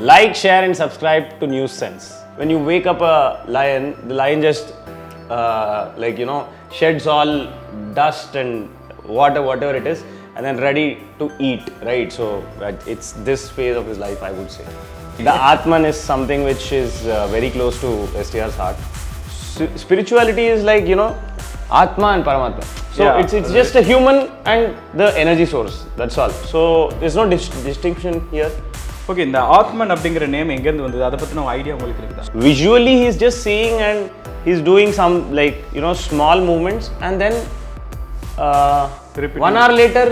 Like, share, and subscribe to News Sense. When you wake up a lion, the lion just sheds all dust and water, whatever it is, and then ready to eat, right? So it's this phase of his life, I would say. The Atman is something which is very close to STR's heart. Spirituality is like, Atma and Paramatma. So it's just a human and the energy source. That's all. So there's no distinction here. Okay, இந்த ஆத்மன் அப்படிங்கிற name எங்க இருந்து வந்தது? அத பத்தின idea உங்களுக்கு இருக்குதா? Visually he's just seeing and he's doing some small movements, and then 1 hour later,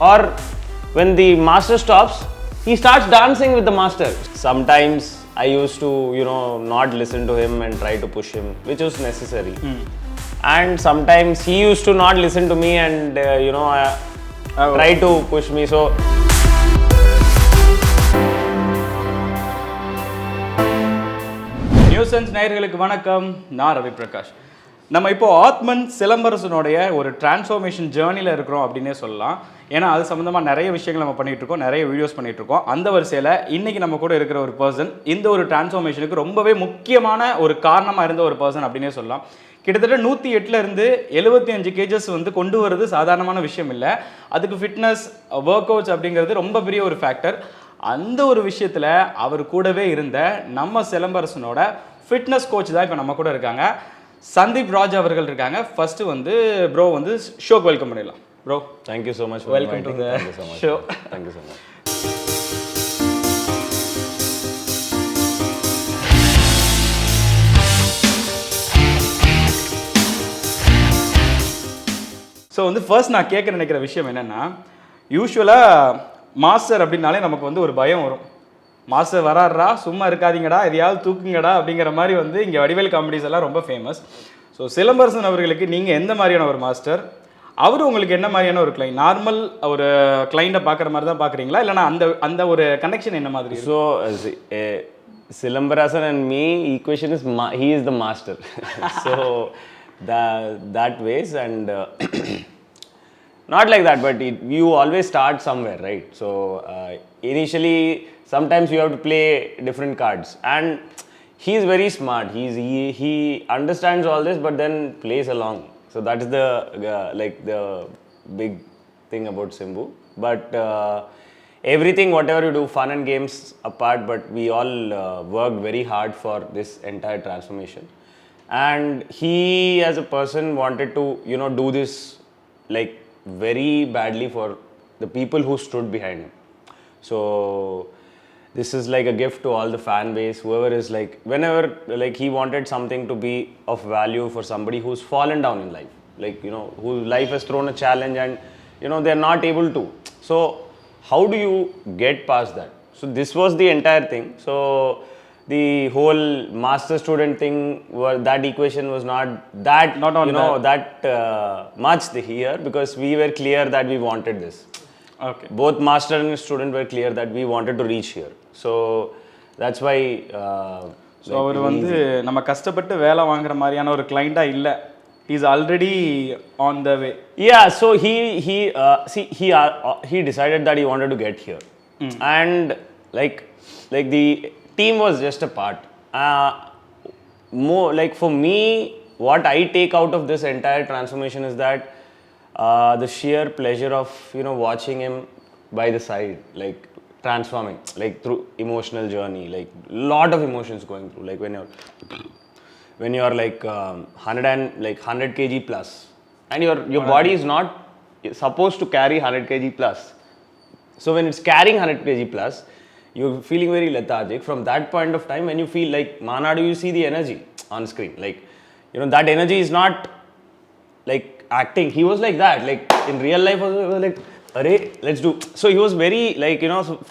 or when the master stops, he starts dancing with the master. Sometimes I used to not listen to him and try to push him, which was necessary. And sometimes he used to not listen to me and try to push me. So news sense நேயர்களுக்கு வணக்கம். நான் ரவி பிரகாஷ். நம்ம இப்போ ஆத்மன் சிலம்பரசனுடைய ஒரு transformation ஜேர்னியில் இருக்கிறோம் அப்படின்னே சொல்லலாம். ஏன்னா அது சம்மந்தமாக நிறைய விஷயங்கள் நம்ம பண்ணிகிட்டு இருக்கோம், நிறைய வீடியோஸ் பண்ணிகிட்டு இருக்கோம். அந்த வரிசையில் இன்றைக்கி நம்ம கூட இருக்கிற ஒரு பர்சன் இந்த ஒரு டிரான்ஸ்ஃபார்மேஷனுக்கு ரொம்பவே முக்கியமான ஒரு காரணமாக இருந்த ஒரு பர்சன் அப்படின்னே சொல்லலாம். கிட்டத்தட்ட 108 75 கேஜஸ் கொண்டு வரது சாதாரணமான விஷயம் இல்லை. அதுக்கு ஃபிட்னஸ், ஒர்க் அவுட்ஸ் அப்படிங்கிறது ரொம்ப பெரிய ஒரு ஃபேக்டர். அந்த ஒரு விஷயத்தில் அவர் கூடவே இருந்த நம்ம சிலம்பரசனோட ஃபிட்னஸ் கோச் தான் இப்போ நம்ம கூட இருக்காங்க. சந்தீப் ராஜ் அவர்கள் இருக்காங்க. ஃபர்ஸ்ட் ப்ரோ ஷோக்கு வெல்கம் பண்ணிடலாம். Bro, thank you so much. Welcome to the show. Thank you so much. So first நான் கேட்க நினைக்கிற விஷயம் என்னென்னா, யூஸ்வலாக மாஸ்டர் அப்படின்னாலே நமக்கு ஒரு பயம் வரும். மாஸ்டர் வராடுறா, சும்மா இருக்காதீங்கடா, எதையாவது தூக்குங்கடா அப்படிங்கிற மாதிரி இங்கே வடிவேல் காமெடிஸ் எல்லாம் ரொம்ப ஃபேமஸ். ஸோ சிலம்பரசன் அவர்களுக்கு நீங்கள் எந்த மாதிரியான ஒரு மாஸ்டர்? அவர் உங்களுக்கு என்ன மாதிரியான ஒரு கிளைண்ட்? நார்மல் ஒரு கிளைண்ட்டை பார்க்குற மாதிரி தான் பார்க்குறீங்களா, இல்லைனா அந்த ஒரு கனெக்ஷன் என்ன மாதிரி? So Silambarasan and me equation is he is the master. So that ways, and not like that, but you always start somewhere, right? So initially sometimes you have to play different cards, and he is very smart. He understands all this, but then plays along. So that is the the big thing about Simbu. But everything, whatever you do, fun and games apart, but we all worked very hard for this entire transformation. And he as a person wanted to do this very badly for the people who stood behind him. So this is like a gift to all the fan base, whoever is whenever he wanted something to be of value for somebody who's fallen down in life, whose life has thrown a challenge and they're not able to. So how do you get past that? So this was the entire thing. So the whole master student thing, that equation was not that much here, because we were clear that we wanted this. Okay. Both master and student were clear that we wanted to reach here. So that's why so அவர் நம்ம கஷ்டப்பட்டு வேலை வாங்குற மாதிரியான ஒரு கிளைண்டா இல்ல. He is already on the way. Yeah, so he decided that he wanted to get here. And the team was just a part. More for me, what I take out of this entire transformation is that the sheer pleasure of watching him by the side, transforming, through emotional journey, lot of emotions going through, when you're 100 kg plus, and your body is not supposed to carry 100 kg plus. So when it's carrying 100 kg plus, you're feeling very lethargic. From that point of time, when you feel Mana, do you see the energy on screen? That energy is not acting. He was like that. In real life, he was Arey, let's do. So he was very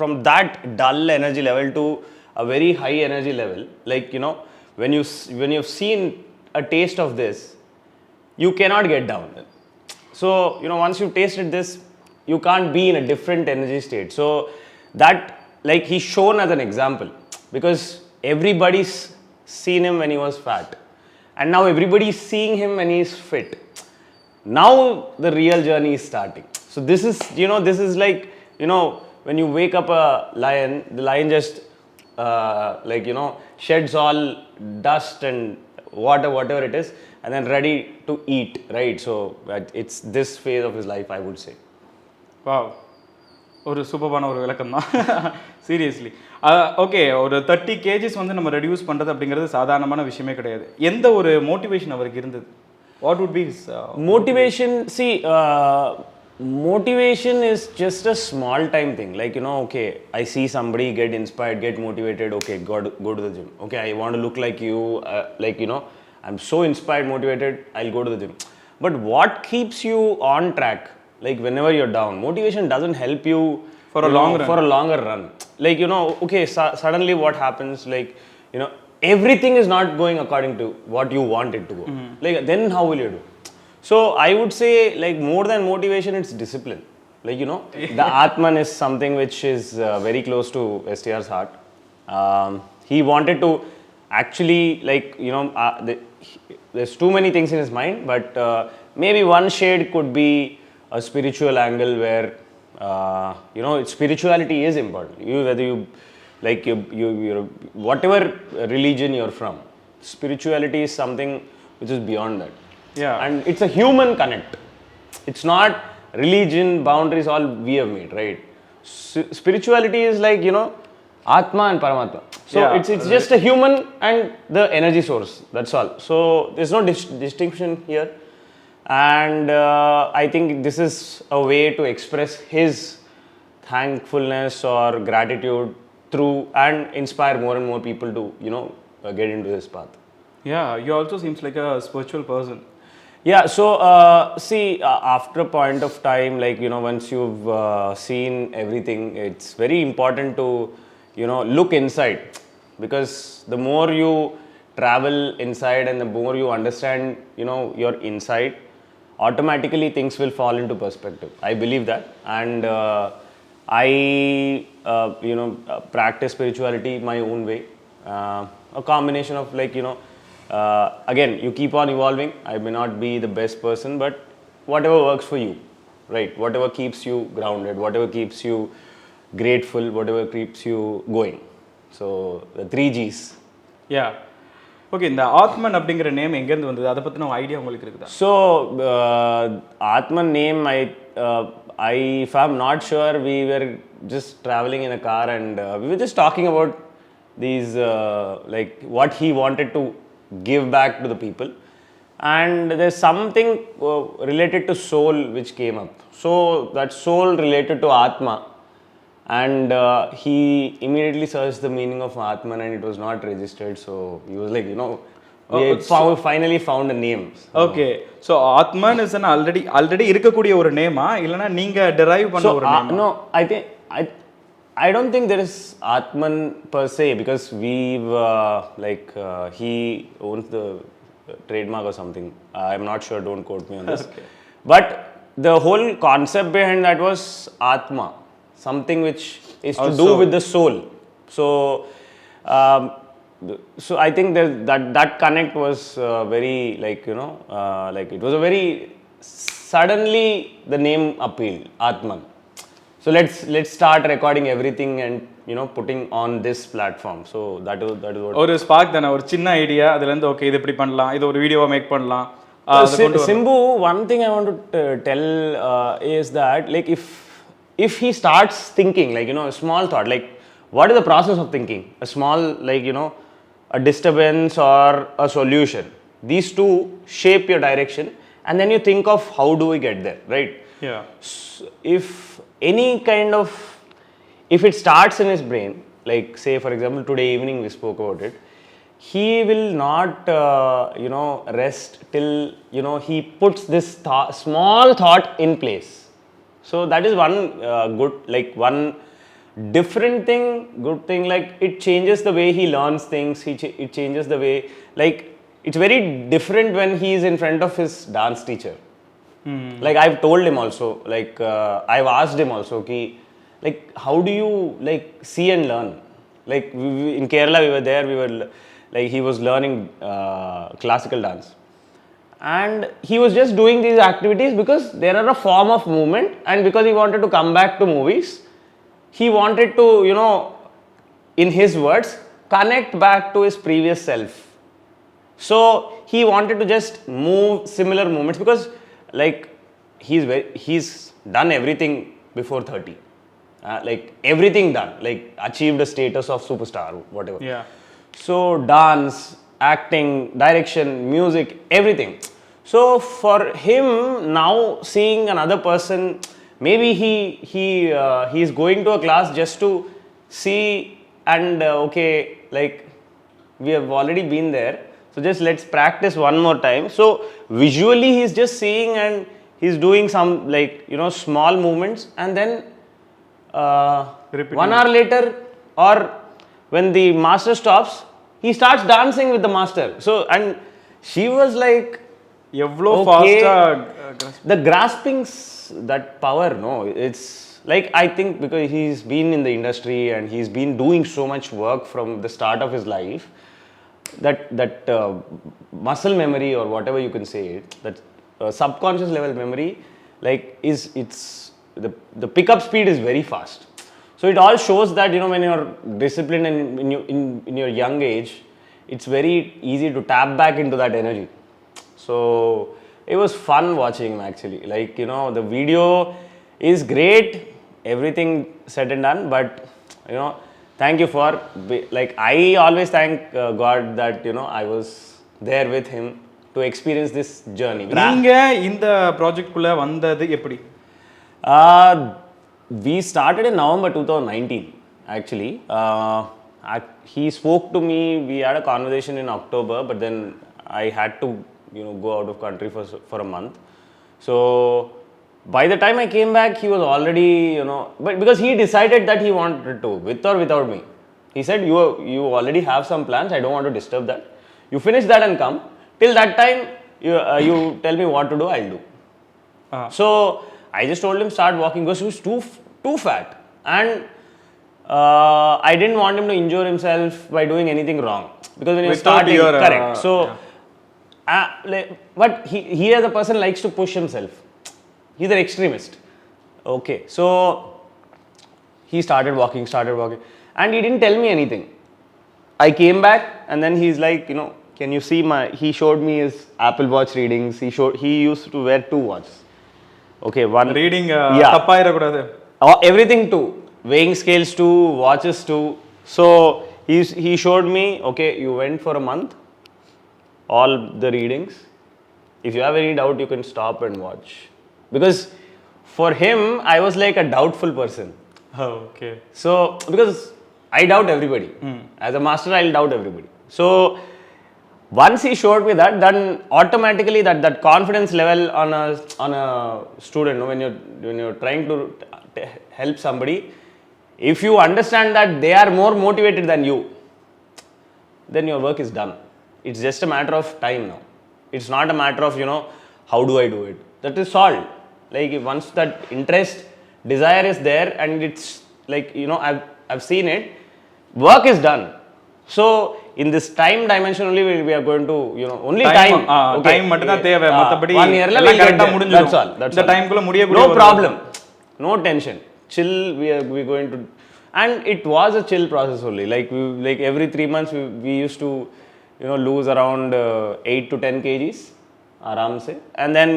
from that dull energy level to a very high energy level. When you've seen a taste of this, you cannot get down. So once you've tasted this, you can't be in a different energy state. So that he's shown as an example, because everybody's seen him when he was fat, and now everybody's seeing him when he's fit. Now the real journey is starting. So this is when you wake up a lion, the lion just like, sheds all dust and water, whatever it is, and then ready to eat, right? So it's this phase of his life, I would say. Wow, ஒரு சூப்பரான ஒரு விளக்கம் தான். Seriously. Okay, ஒரு 30 KGs வந்து நம்ம reduce பண்ணுறது அப்படிங்கிறது சாதாரணமான விஷயமே கிடையாது. எந்த ஒரு மோட்டிவேஷன் அவருக்கு இருந்தது? What would be his motivation? See, motivation is just a small time thing. Like, okay, I see somebody get inspired, get motivated, okay, go to the gym. Okay, I want to look like you, like, I'm so inspired, motivated, I'll go to the gym. But what keeps you on track? Like, whenever you're down, motivation doesn't help you for a longer run. Like, okay, suddenly what happens, like, everything is not going according to what you want it to go. Like, then how will you do? So I would say, like, more than motivation, it's discipline. Like, the Atman is something which is very close to STR's heart. He wanted to actually, like, there's too many things in his mind, but maybe one shade could be a spiritual angle where, spirituality is important. Whether you, like, you're whatever religion you're from, spirituality is something which is beyond that. Yeah. And it's a human connect. It's not religion, boundaries, all we have made, right? Spirituality is like, Atma and Paramatma. So Yeah, it's just a human and the energy source. That's all. So there's no distinction here. And I think this is a way to express his thankfulness or gratitude through, and inspire more and more people to, get into this path. Yeah, you also seems like a spiritual person. Yeah, so see, after a point of time, like, once you've seen everything, it's very important to, look inside, because the more you travel inside and the more you understand, your inside, automatically things will fall into perspective. I believe that. And I, practice spirituality my own way. A combination of, like, again, you keep on evolving. I may not be the best person, but whatever works for you, right? Whatever keeps you grounded, whatever keeps you grateful, whatever keeps you going. So the 3 Gs. Yeah. Okay, இந்த ஆத்மன் அப்படிங்கிற name எங்கேருந்து வந்தது? அதை பற்றின idea உங்களுக்கு இருக்குதா? So Atman name, if I'm not sure, we were just traveling in a car and we were just talking about these, like, what he wanted to give back to the people, and there's something related to soul which came up. So that soul related to Atma, and he immediately searched the meaning of Atman and it was not registered. So he was like, finally found a name. Okay, so Atman is an already இருக்கக்கூடிய ஒரு நேமா, இல்லைனா நீங்கள் derive பண்ண ஒரு நேமா? No, I don't think there is Atman per se, because we've he owns the trademark or something. I'm not sure, don't quote me on this. Okay. But the whole concept behind that was Atma, something which is to do with the soul. So I think that connect was very, like, like, it was a very suddenly the name appealed, Atman. So let's start recording everything and, putting on this platform. So that is what. ஒரு spark தானே, ஒரு சின்ன idea, அதுலேருந்து okay இது இப்படி பண்ணலாம், இது ஒரு வீடியோவை மேக் பண்ணலாம். Simbu, one thing I want to tell is that, like, if he starts thinking, like, a small thought, like, what is the process of thinking? A small, like, a disturbance or a solution. These two shape your direction, and then you think of how do we get there, right? Yeah. So if it starts in his brain, like, say for example today evening we spoke about it, he will not rest till he puts this small thought in place. So that is one good, like, one different thing, good thing. Like, it changes the way he learns things. It changes the way, like, it's very different when he is in front of his dance teacher. Like, I've told him also, like, I've asked him also, like, how do you, like, see and learn? Like, in Kerala we were there, like, he was learning classical dance, and he was just doing these activities because there are a form of movement, and because he wanted to come back to movies, he wanted to, in his words, connect back to his previous self. So he wanted to just move similar movements because like he's done everything before 30. Like everything done, like achieved a status of superstar, whatever. Yeah. So dance, acting, direction, music, everything. So for him now seeing another person, maybe he's going to a class just to see and okay, like we have already been there, so just let's practice one more time. So visually he's just seeing and he's doing some like small movements, and then 1 hour later or when the master stops, he starts dancing with the master. So and she was like, எவ்வளோ okay, ஃபாஸ்ட்டாக the grasping that power, no, it's like, I think because he's been in the industry and he's been doing so much work from the start of his life, that muscle memory or whatever you can say it, that subconscious level memory, like it's the pickup speed is very fast. So it all shows that when you're disciplined and in your young age, it's very easy to tap back into that energy. So it was fun watching him actually. Like the video is great, everything said and done, but thank you for like I always thank God that I was there with him to experience this journey. நீங்க இந்த ப்ராஜெக்ட்குள்ள வந்தது எப்படி? We started in November 2019 actually. He spoke to me, we had a conversation in October, but then I had to go out of country for a month. So by the time I came back, he was already but because he decided that he wanted to, with or without me. He said, you already have some plans, I don't want to disturb that, you finish that and come. Till that time you tell me what to do, I'll do. So I just told him start walking because he was too fat, and I didn't want him to injure himself by doing anything wrong, because when you're starting, correct. So but he as a person likes to push himself. He's an extremist. Okay, so he started walking, and he didn't tell me anything. I came back, and then he's like, can you see he showed me his Apple Watch readings. He used to wear 2 watches. Okay, one reading yeah, தப்பாயிடக்கூடாது. everything too, weighing scales too, watches too. So he showed me, okay, you went for a month, all the readings. If you have any doubt, you can stop and watch. Because for him, I was like a doubtful person. Okay. So because I doubt everybody. As a master, I'll doubt everybody. So once he showed me that, then automatically that confidence level on a student, when you're trying to help somebody, if you understand that they are more motivated than you, then your work is done. It's just a matter of time now. It's not a matter of how do I do it. That is solved. Like once that interest, desire is there, and it's like I've seen it, work is done. So in this time dimension only we are going to only time. Okay, time மட்டும் தான் தேவை, மத்தபடி 1 year la எல்லாம் கரெக்ட்டா முடிஞ்சிரும். That's all. இந்த டைம்க்குள்ள முடியக்கூடிய no problem, no tension, chill. We going to, and it was a chill process only. Like every 3 months we used to lose around 8 to 10 kgs aram se, and then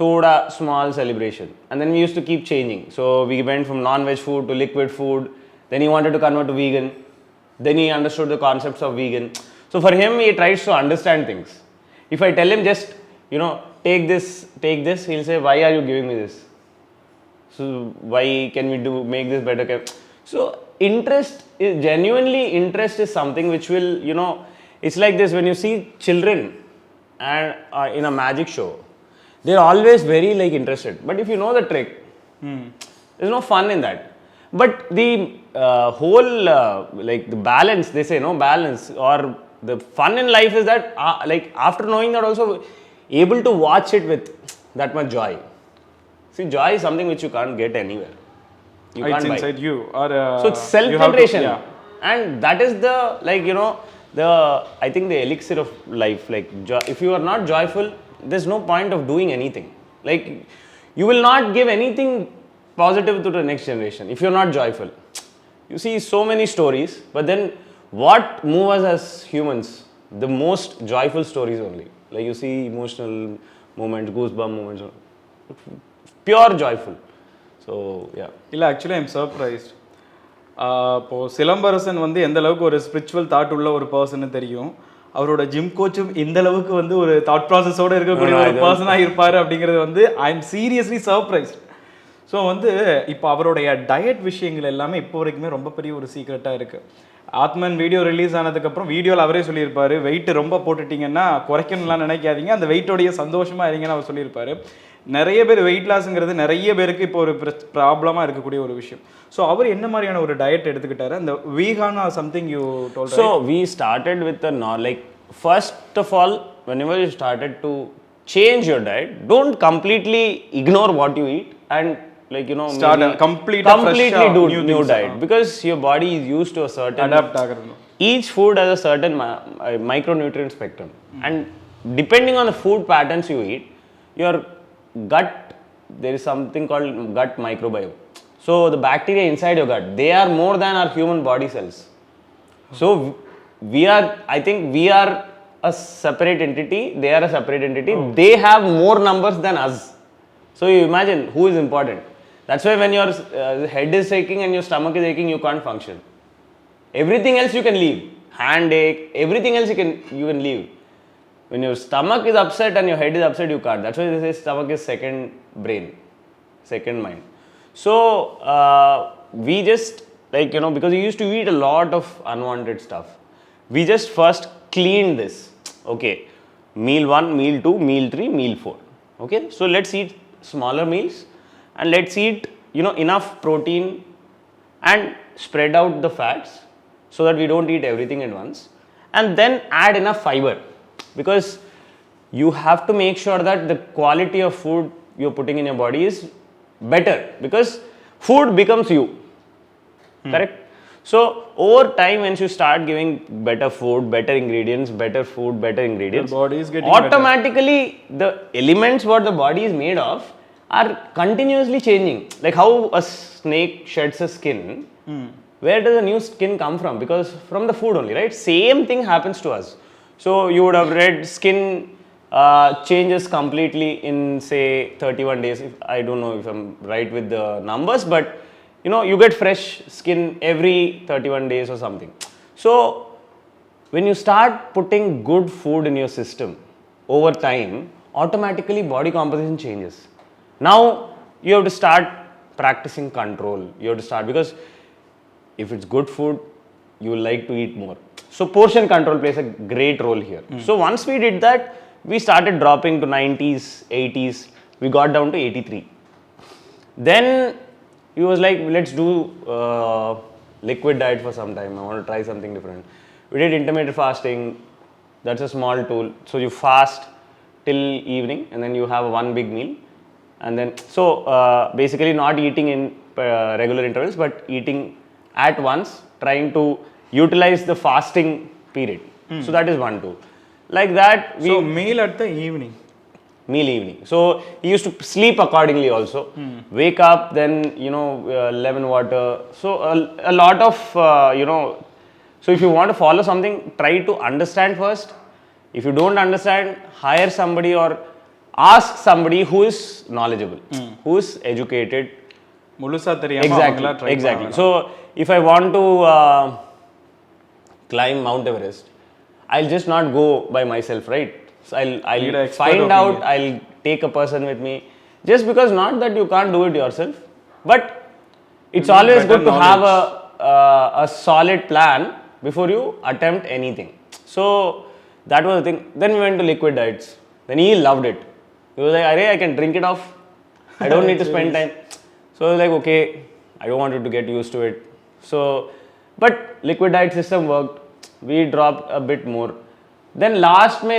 thoda small celebration, and then we used to keep changing. So we went from non-veg food to liquid food, then he wanted to convert to vegan, then he understood the concepts of vegan. So for him, he tries to understand things. If I tell him just take this, he'll say, why are you giving me this? So why can we make this better? So interest is genuinely, interest is something which will it's like this, when you see children and in a magic show, they're always very interested, but if you know the trick, there's no fun in that. But the whole like the balance, they say balance, or the fun in life is that like after knowing that also able to watch it with that much joy. See, joy is something which you can't get anywhere. You it's can't buy. Inside you, or So it's self-generation, and that is the I think the elixir of life. Like if you are not joyful, there's no point of doing anything. Like you will not give anything positive to the next generation if you're not joyful. you see so many stories, but then what move us as humans, the most joyful stories only. Like you see emotional moments, goosebump moments, pure joyful. So yeah. இல்லை actually I'm surprised. இப்போது சிலம்பரசன் வந்து எந்த அளவுக்கு ஒரு spiritual thought உள்ள ஒரு பர்சன்னு தெரியும். அவரோட ஜிம் கோச்சும் இந்த அளவுக்கு வந்து ஒரு தாட் ப்ராசஸோடு இருக்கக்கூடிய ஒரு பர்சனாக இருப்பார் அப்படிங்கிறது வந்து I am seriously surprised. So வந்து இப்போ அவருடைய டயட் விஷயங்கள் எல்லாமே இப்போ வரைக்குமே ரொம்ப பெரிய ஒரு சீக்ரெட்டாக இருக்குது. ஆத்மன் வீடியோ ரிலீஸ் ஆனதுக்கப்புறம் வீடியோவில் அவரே சொல்லியிருப்பார், வெயிட் ரொம்ப போட்டுட்டிங்கன்னா குறைக்கணும்லாம் நினைக்காதீங்க, அந்த வெயிட்டோடைய சந்தோஷமாக இருங்கன்னு அவர் சொல்லியிருப்பார். நிறைய பேர் வெயிட் லாஸுங்கிறது நிறைய பேருக்கு இப்போ ஒரு ப்ராப்ளமாக இருக்கக்கூடிய ஒரு விஷயம். ஸோ அவர் என்ன மாதிரியான ஒரு டயட் எடுத்துக்கிட்டாரு? அந்த vegan or something you told. So we started with the like first of all, whenever you started to change your diet, don't completely ignore what you eat and like start a completely do new diet, because your body is used to a certain adapt ஆகிறது. Each food has a certain micronutrient spectrum, and depending on the food patterns you eat, your gut, there is something called gut microbiome. So the bacteria inside your gut, they are more than our human body cells. So I think we are a separate entity, they are a separate entity. They have more numbers than us. So you imagine who is important. That's why when your head is aching and your stomach is aching, you can't function. Everything else you can leave. Hand ache, everything else you can leave. When your stomach is upset and your head is upset, you can't. That's why they say stomach is second brain, second mind. So we just like because we used to eat a lot of unwanted stuff. We just first cleaned this. Okay, meal 1, meal 2, meal 3, meal 4. Okay, so let's eat smaller meals and let's eat enough protein and spread out the fats so that we don't eat everything at once, and then add enough fiber, because you have to make sure that the quality of food you're putting in your body is better, because food becomes you. Correct? So over time, once you start giving better food, better ingredients, your body is getting automatically better. The elements what the body is made of are continuously changing. Like how a snake sheds a skin, where does the new skin come from? Because from the food only, right? Same thing happens to us. So you would have read skin changes completely in say 31 days. I don't know if I'm right with the numbers, but you get fresh skin every 31 days or something. So when you start putting good food in your system over time, automatically body composition changes. Now you have to start practicing control. You have to start, because if it's good food, you will like to eat more. So portion control plays a great role here. So once we did that, we started dropping to 90s, 80s. We got down to 83. Then he was like, let's do liquid diet for some time. I want to try something different. We did intermittent fasting. That's a small tool. So you fast till evening and then you have one big meal. And then, so basically not eating in regular intervals, but eating at once, trying to utilize the fasting period. So that is one tool. Like that, so meal at the evening. Meal evening. So he used to sleep accordingly also. Wake up, then lemon water. So a lot of so if you want to follow something, try to understand first. If you don't understand, hire somebody or ask somebody who is knowledgeable, who is educated. முழுசா தெரியாம Exactly. So if I want to climb Mount Everest, I'll just not go by myself, right? So I'll find out, I'll take a person with me. Just because not that you can't do it yourself, but it's always good to have a solid plan before you attempt anything. So that was the thing. Then we went to liquid diets. Then he loved it. He was like, "Arey, I can drink it off. I don't need to spend time." So I was like, okay, I don't want you to get used to it. So, but liquid diet system worked. We dropped a bit more. Then last May,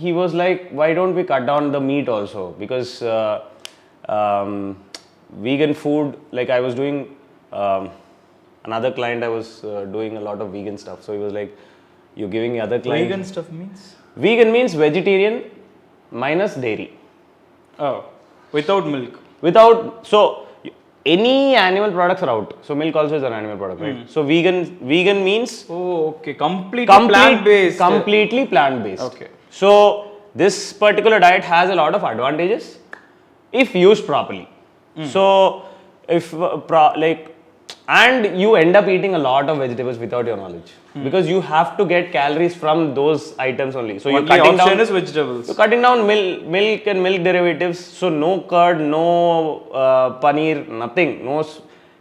he was like, why don't we cut down the meat also? Because vegan food, like I was doing, another client, I was doing a lot of vegan stuff. So he was like, you're giving the other client. Vegan stuff means? Vegan means vegetarian minus dairy. Oh, without milk. Without, so any animal products are out. So milk also is an animal product, right? So vegan means Oh, okay. Completely plant-based. Completely plant-based. Okay. So this particular diet has a lot of advantages if used properly. So if and you end up eating a lot of vegetables without your knowledge, because you have to get calories from those items only. So you're Only cutting option down is vegetables. you're cutting down milk and milk derivatives. So no curd, no paneer, nothing. No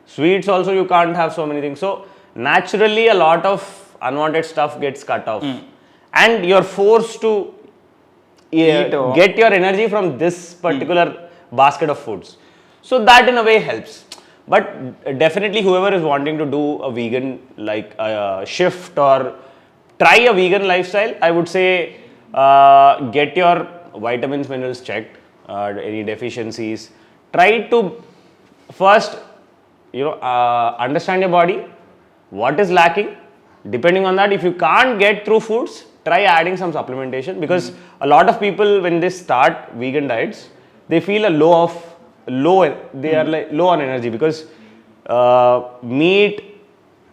sweets also, you can't have so many things. So naturally a lot of unwanted stuff gets cut off, and you're forced to get your energy from this particular basket of foods. So that in a way helps. But definitely whoever is wanting to do a vegan shift or try a vegan lifestyle, I would say get your vitamins, minerals checked, any deficiencies. Try to first understand your body, what is lacking. Depending on that, if you can't get through foods, try adding some supplementation, because a lot of people, when they start vegan diets, they feel they are like low on energy, because meat,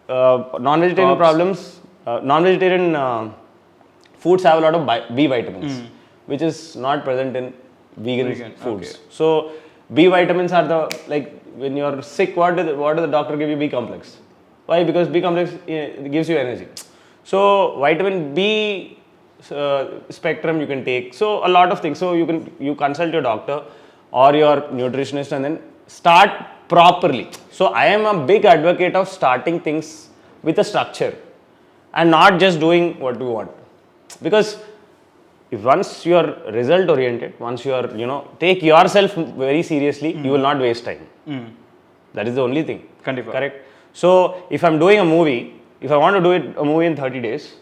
non-vegetarian problems, non-vegetarian foods have a lot of B vitamins, which is not present in vegan foods. Okay. So B vitamins are when you're sick, what does the doctor give you? B complex. Why? Because B complex gives you energy. So vitamin B spectrum you can take. So a lot of things. So you consult your doctor or your nutritionist and then start properly. So I am a big advocate of starting things with a structure and not just doing what you want. Because if once you are result oriented, once you are take yourself very seriously, you will not waste time. That is the only thing. Correct. So if I'm doing a movie, if I want to do a movie in 30 days,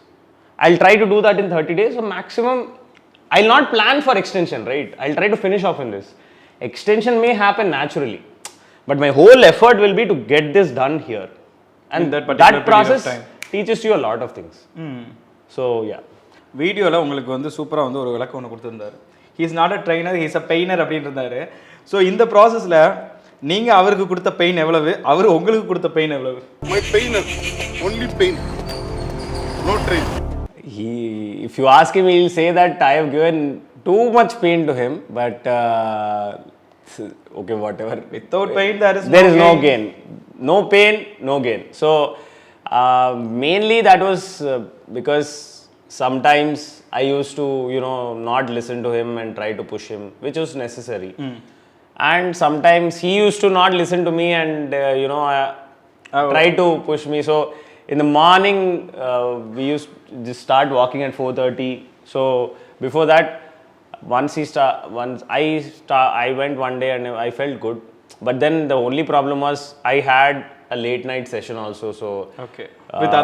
I'll try to do that in 30 days. So maximum, I'll not plan for extension, right? I'll try to finish off in this. Extension may happen naturally, but my whole effort will be to get this done here. And that process teaches you a lot of things. So yeah. வீடியோவில் உங்களுக்கு வந்து சூப்பராக வந்து ஒரு விளக்கம் ஒன்று கொடுத்துருந்தாரு. He is not a trainer, he is a painer அப்படின்னு இருந்தாரு. ஸோ இந்த ப்ராசஸில் நீங்கள் அவருக்கு கொடுத்த பெயின் எவ்வளவு, அவர் உங்களுக்கு கொடுத்த பெயின் எவ்வளவு? My painer, only pain, no train. If you ask him, he will say that I have given too much pain to him, but okay, whatever. Without pain, there is no gain. No pain, no gain. So mainly that was because sometimes I used to not listen to him and try to push him, which was necessary. And sometimes he used to not listen to me and try to push me. So in the morning we used to just start walking at 4:30. So before that, I went one day and I felt good, but then the only problem was I had a late night session also. So okay, with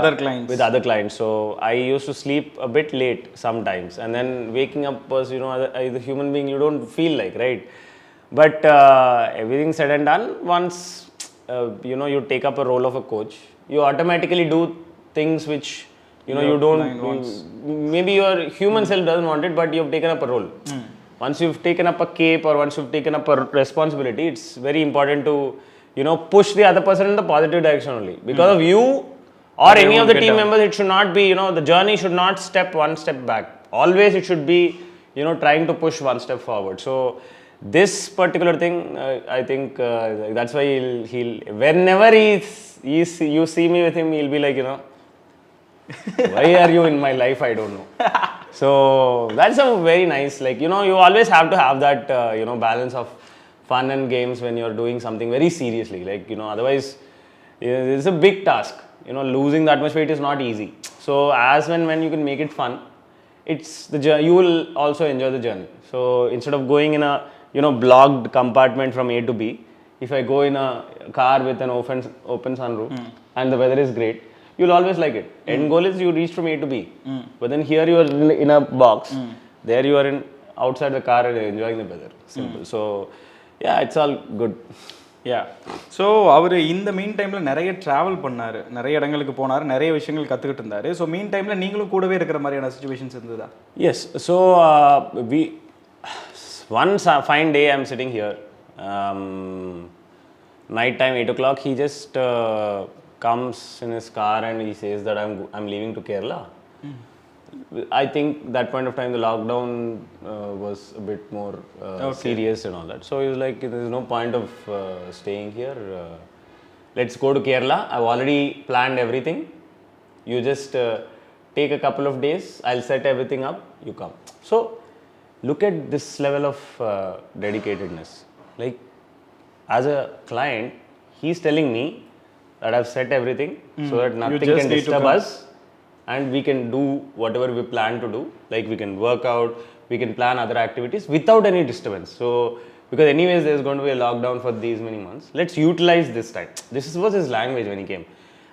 other clients. So I used to sleep a bit late sometimes, and then waking up was as a human being you don't feel like, right? But everything said and done, once you take up a role of a coach, you automatically do things which you don't, maybe your human self doesn't want it, but you've taken up a role. Once you've taken up a cape or once you've taken up a responsibility, it's very important to push the other person in the positive direction only. Because of you or any of the team members, it should not be, the journey should not step one step back. Always it should be trying to push one step forward. So this particular thing, I think that's why he'll whenever you see me with him, he'll be like, why are you in my life? I don't know. So that's a very nice, you always have to have that balance of fun and games when you're doing something very seriously. Otherwise it's a big task. Losing that much weight is not easy. So as when you can make it fun, it's the journey. You will also enjoy the journey. So instead of going in a blocked compartment from A to B, if I go in a car with an open sunroof and the weather is great, you'll always like it. End goal is you reach from A to B. But then here you are in a box. There you are outside the car and enjoying the weather. Simple. So yeah, it's all good. Yeah. So அவர் இந்த மீன் டைமில் நிறைய travel பண்ணார், நிறைய இடங்களுக்கு போனார், நிறைய விஷயங்கள் கற்றுக்கிட்டு இருந்தார். ஸோ மீன் டைமில் நீங்களும் கூடவே இருக்கிற மாதிரியான சுச்சுவேஷன்ஸ் இருந்ததா? Yes. So one fine day I'm sitting here. night time 8 o'clock, he just comes in his car and he says that I'm leaving to Kerala. I think that point of time the lockdown was a bit more serious and all that. So he was like, there's no point of staying here. Let's go to Kerala. I've already planned everything. You just take a couple of days. I'll set everything up. You come. So look at this level of dedicatedness. Like as a client, he's telling me that I've set everything so that nothing can disturb us. And we can do whatever we plan to do, like we can work out, we can plan other activities without any disturbance. So, because anyways there's going to be a lockdown for these many months, let's utilize this time. This was his language when he came.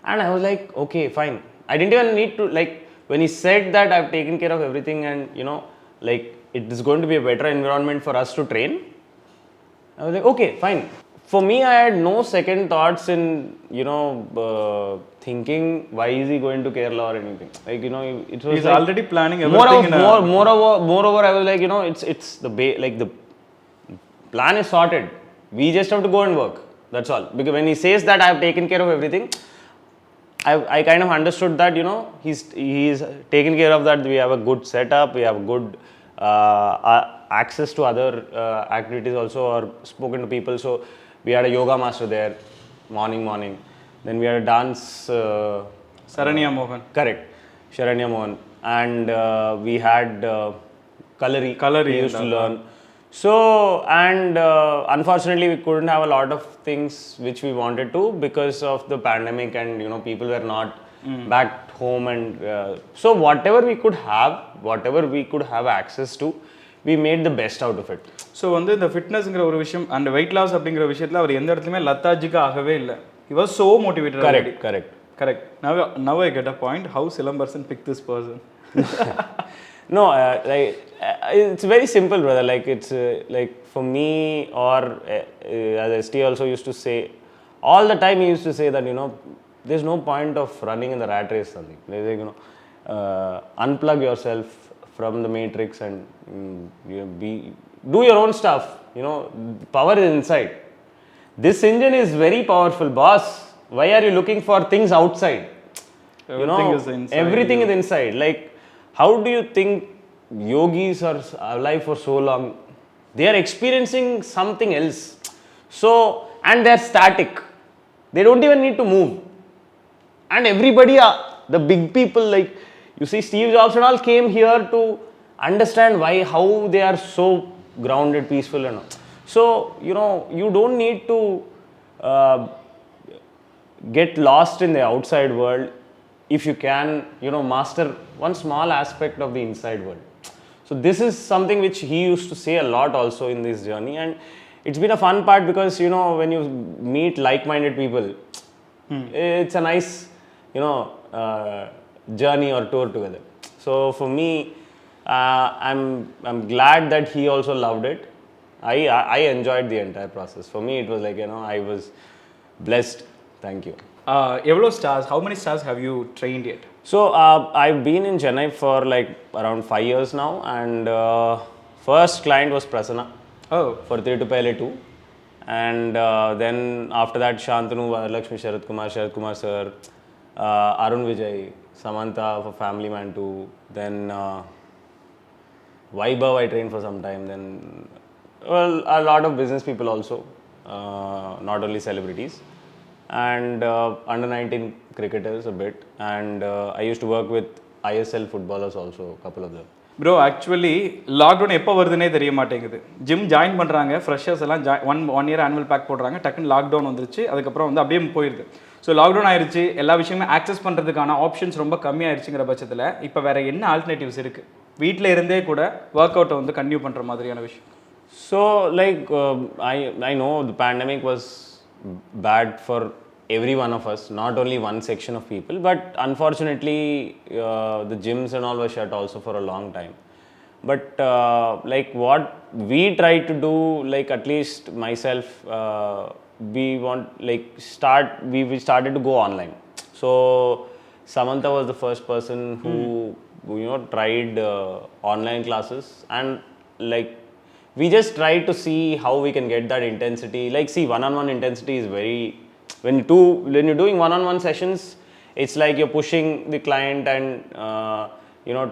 And I was like, okay, fine. I didn't even need to, like, when he said that I've taken care of everything and, you know, like, it is going to be a better environment for us to train. I was like, okay, fine. For me, I had no second thoughts in, you know, thinking why is he going to Kerala or anything. Like, you know, it was He's like, already planning everything. Moreover, I was like, you know, it's the like the plan is sorted. We just have to go and work. That's all. Because when he says that I have taken care of everything, I kind of understood that, you know, he's taken care of that. We have a good setup. We have a good access to other activities also, or spoken to people. So we had a yoga master there, morning. Then we had a dance. Saranya Mohan. Correct, Sharanya Mohan. And we had Kalari. We used to learn. So, and unfortunately, we couldn't have a lot of things which we wanted to because of the pandemic, and you know, people were not back home, and so whatever we could have access to, we made the best out of it. So வந்து இந்த ஃபிட்னஸ்ங்கிற ஒரு விஷயம் and weight loss அப்படிங்கிற விஷயத்தில் அவர் எந்த இடத்துலையுமே லத்தாஜிக்கு ஆகவே இல்லை. He was so motivated. Correct. Now I get a point. How Silambarasan picked this person? No, it's very simple, brother. Like it's like for me, or as ST also used to say, all the time he used to say that, you know, there's no point of running in the rat race, Sandeep. Like, you know, unplug yourself from the matrix and you know, do your own stuff. You know, power is inside. This engine is very powerful, boss. Why are you looking for things outside? Everything is inside. Everything is inside. Like, how do you think yogis are alive for so long? They are experiencing something else. So, and they are static. They don't even need to move. And everybody, the big people, like, you see Steve Jobs and all came here to understand how they are so grounded, peaceful and all. So, you know, you don't need to get lost in the outside world if you can, you know, master one small aspect of the inside world. So this is something which he used to say a lot also in this journey, and it's been a fun part because, you know, when you meet like-minded people, it's a nice, you know, journey or tour together. So for me, I'm glad that he also loved it. I enjoyed the entire process. For me, it was like, you know, I was blessed. Thank you. எவ்வளோ stars? How many stars have you trained yet? So I've been in Chennai for like around 5 years now, and first client was Prasanna for 3 to Pele 2, and then after that Shantanu, Lakshmi, Sharat Kumar sir, Arun Vijay, Samantha for Family Man 2, then Vaibhav I trained for some time, then a lot of business people also, not only celebrities, and under 19 cricketers a bit, and I used to work with ISL footballers also, a couple of them. Bro actually lockdown எப்போ வருதுன்னே தெரிய மாட்டேங்குது. Gym join பண்ணுறாங்க, freshers எல்லாம் one year annual back போடுறாங்க, டக்குன்னு lockdown வந்துருச்சு, அதுக்கப்புறம் வந்து அப்படியே போயிடுது. ஸோ லாக்டவுன் ஆயிடுச்சு, எல்லா விஷயமே ஆக்சஸ் பண்ணுறதுக்கான ஆப்ஷன்ஸ் ரொம்ப கம்மியாயிருச்சுங்கிற பட்சத்தில் இப்போ வேறு என்ன ஆல்டர்னேட்டிவ்ஸ் இருக்குது? வீட்டில் இருந்தே கூட ஒர்க் அவுட்டை வந்து கன்டினியூ பண்ணுற மாதிரியான விஷயம். So like I know the pandemic was bad for every one of us, not only one section of people, but unfortunately the gyms and all were shut also for a long time. But like what we tried to do, like at least myself, we started to go online. So Samantha was the first person who you know tried online classes, and like we just try to see how we can get that intensity. Like, see, one-on-one intensity is very, when you're doing one-on-one sessions, it's like you're pushing the client and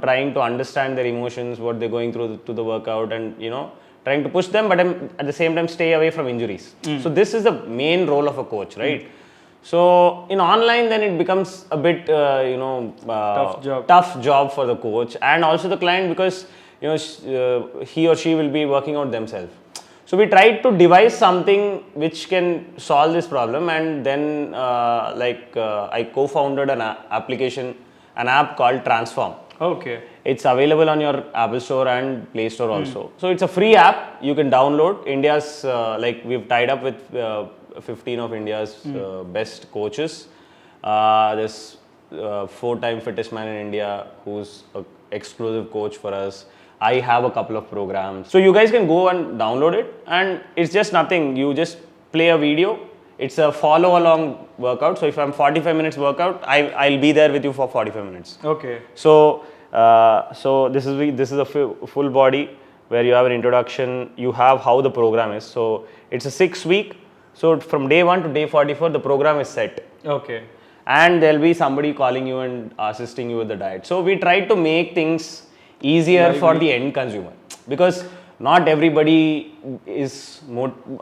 trying to understand their emotions, what they're going through to the workout, and trying to push them, but at the same time stay away from injuries. So this is the main role of a coach, right? So in online, then it becomes a bit tough job for the coach and also the client, because he or she will be working out themselves. So we tried to devise something which can solve this problem, and then I co-founded an app called Transform. Okay. It's available on your Apple Store and Play Store also. So it's a free app you can download. India's we've tied up with 15 of India's best coaches. There's 4-time fittest man in India who's an exclusive coach for us. I have a couple of programs. So you guys can go and download it, and it's just nothing. You just play a video. It's a follow along workout. So if I'm 45 minutes workout, I'll be there with you for 45 minutes. Okay. So this is a full body where you have an introduction. You have how the program is. So it's a 6-week. So from day 1 to day 44, the program is set. Okay. And there'll be somebody calling you and assisting you with the diet. So we try to make things easier for the end consumer, because not everybody is,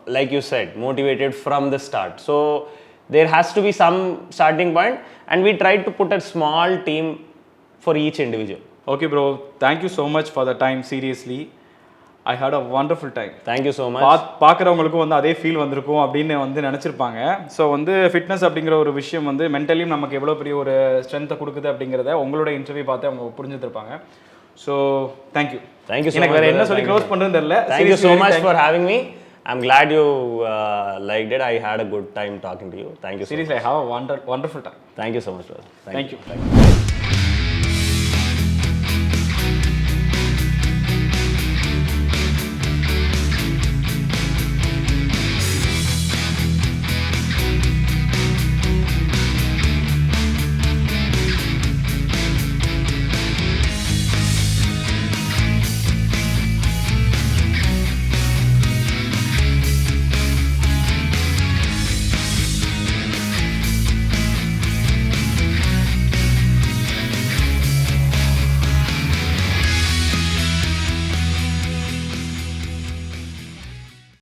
like you said, motivated from the start. So there has to be some starting point, and we tried to put a small team for each individual. Okay, bro. Thank you so much for the time. Seriously, I had a wonderful time. Thank you so much. பார்க்குறவங்களுக்கும் வந்து அதே feel வந்திருக்கும் அப்படின்னு வந்து நினச்சிருப்பாங்க. So வந்து fitness அப்படிங்கிற ஒரு விஷயம் வந்து மென்டலியும் நமக்கு எவ்வளோ பெரிய ஒரு ஸ்ட்ரென்த்தை கொடுக்குது அப்படிங்கிறத உங்களோட இன்டர்வியூ பார்த்து அவங்க புரிஞ்சுருப்பாங்க. So thank you. Thank you so எனக்கு much. வேறு என்ன சொல்லி க்ளோஸ் பண்ணுறதுன்னு தெரியல. Thank you so much for having me. I'm glad you liked it. I had a good time talking to you. Thank you so much. Seriously, I have a wonderful time. Thank you so much, brother. Thank you.